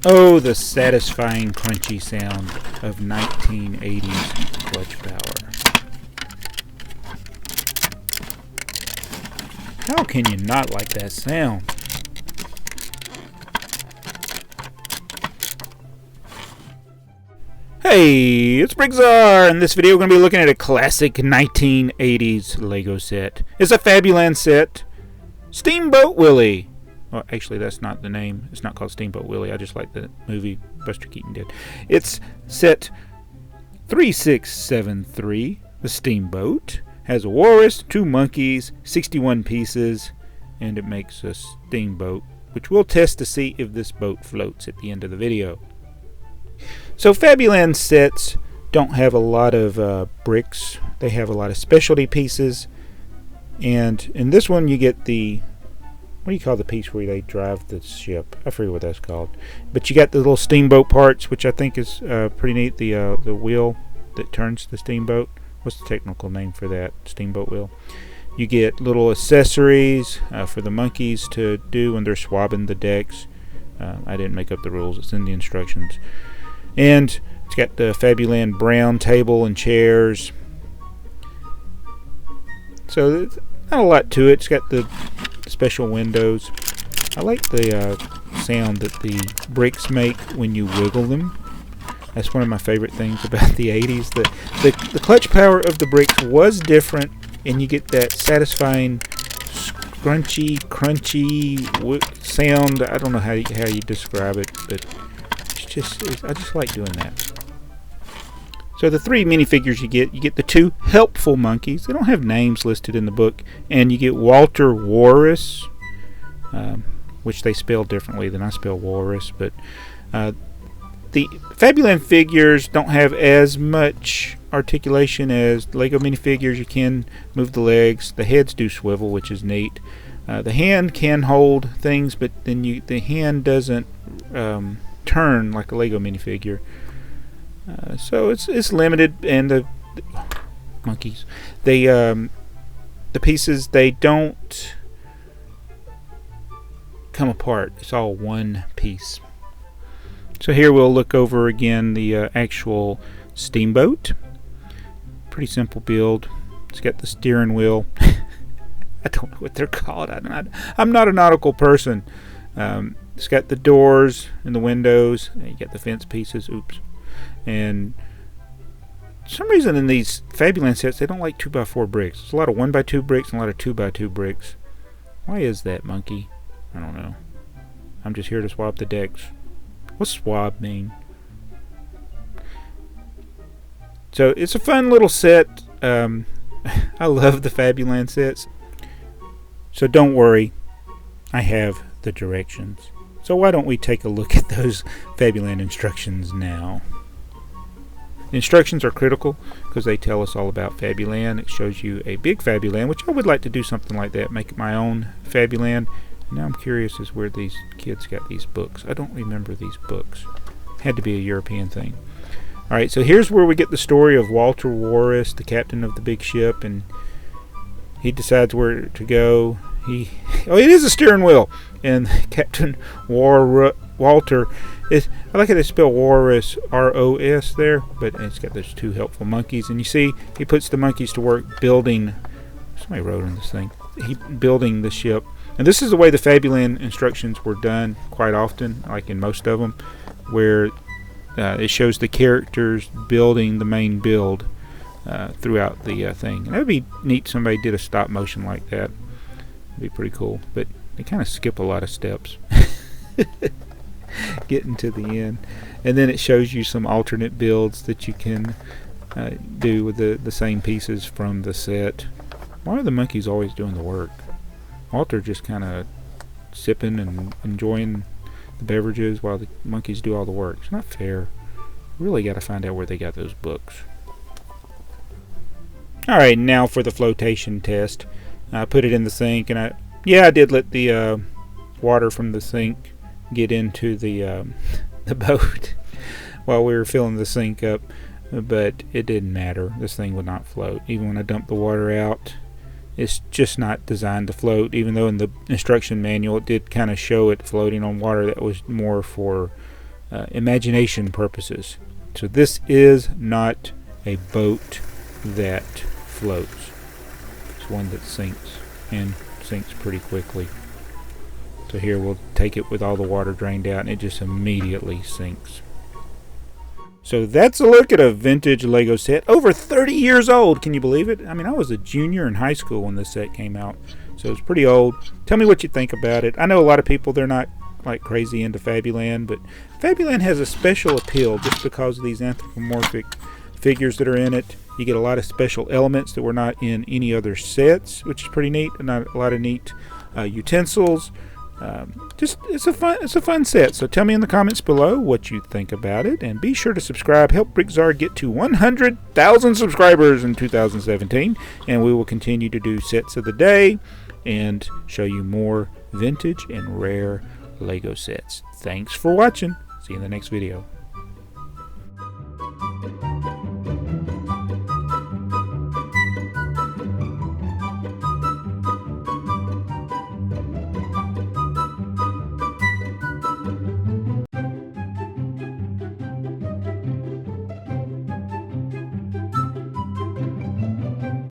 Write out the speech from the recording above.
Oh, the satisfying crunchy sound of 1980s clutch power. How can you not like that sound? Hey, it's BrickTsar. In this video we're going to be looking at a classic 1980s LEGO set. It's a Fabuland set. Steamboat Willie. Well, actually that's not the name. It's not called Steamboat Willie. I just like the movie Buster Keaton did. It's set 3673. The Steamboat has a walrus, 2 monkeys, 61 pieces, and it makes a steamboat, which we'll test to see if this boat floats at the end of the video. So Fabuland sets don't have a lot of bricks. They have a lot of specialty pieces, and in this one you get the, what do you call the piece where they drive the ship? I forget what that's called. But you got the little steamboat parts, which I think is pretty neat. The wheel that turns the steamboat. What's the technical name for that? Steamboat wheel. You get little accessories for the monkeys to do when they're swabbing the decks. I didn't make up the rules. It's in the instructions. And it's got the Fabuland brown table and chairs. So there's not a lot to it. It's got the special windows. I like the sound that the bricks make when you wiggle them. That's one of my favorite things about the 80s. The clutch power of the bricks was different, and you get that satisfying scrunchy, crunchy sound. I don't know how you describe it, but I just like doing that. So the 3 minifigures you get the 2 helpful monkeys. They don't have names listed in the book, and you get Walrus, which they spell differently than I spell walrus, but the Fabuland figures don't have as much articulation as LEGO minifigures. You can move the legs. The heads do swivel, which is neat. The hand can hold things, but then the hand doesn't turn like a LEGO minifigure. So it's limited, and the monkeys, the pieces, they don't come apart. It's all one piece. So here we'll look over again the actual steamboat. Pretty simple build. It's got the steering wheel. I don't know what they're called. I'm not a nautical person. It's got the doors and the windows. You got the fence pieces. Oops. And for some reason in these Fabuland sets they don't like 2x4 bricks. There's a lot of 1x2 bricks and a lot of 2x2 bricks. Why is that, monkey? I don't know. I'm just here to swab the decks. What's swab mean? So it's a fun little set. I love the Fabuland sets. So don't worry, I have the directions. So why don't we take a look at those Fabuland instructions now? The instructions are critical because they tell us all about Fabuland. It shows you a big Fabuland, which I would like to do something like that, make my own Fabuland. Now I'm curious as where these kids got these books. I don't remember these books. Had to be a European thing. Alright, so here's where we get the story of Walrus, the captain of the big ship, and he decides where to go. Oh, it is a steering wheel. And Captain Walter is, I like how they spell Walrus, R-O-S there, but it's got those 2 helpful monkeys. And you see, he puts the monkeys to work building, somebody wrote on this thing, building the ship. And this is the way the Fabuland instructions were done quite often, like in most of them, where it shows the characters building the main build throughout the thing. And that would be neat if somebody did a stop motion like that. It'd be pretty cool. But they kind of skip a lot of steps getting to the end. And then it shows you some alternate builds that you can do with the same pieces from the set. Why are the monkeys always doing the work? Walter just kind of sipping and enjoying the beverages while the monkeys do all the work. It's not fair. Really got to find out where they got those books. Alright, now for the flotation test. I put it in the sink, and I did let the water from the sink get into the boat while we were filling the sink up, but it didn't matter. This thing would not float. Even when I dumped the water out, it's just not designed to float, even though in the instruction manual it did kind of show it floating on water that was more for imagination purposes. So this is not a boat that floats. It's one that sinks, and sinks pretty quickly. So here we'll take it with all the water drained out, and it just immediately sinks. So that's a look at a vintage Lego set. Over 30 years old, can you believe it? I mean, I was a junior in high school when this set came out, so it's pretty old. Tell me what you think about it. I know a lot of people, they're not like crazy into Fabuland, but Fabuland has a special appeal just because of these anthropomorphic figures that are in it. You get a lot of special elements that were not in any other sets, which is pretty neat. Not a lot of neat utensils. It's a fun set. So tell me in the comments below what you think about it, and be sure to subscribe. Help BrickTsar get to 100,000 subscribers in 2017, and we will continue to do sets of the day and show you more vintage and rare Lego sets. Thanks for watching. See you in the next video.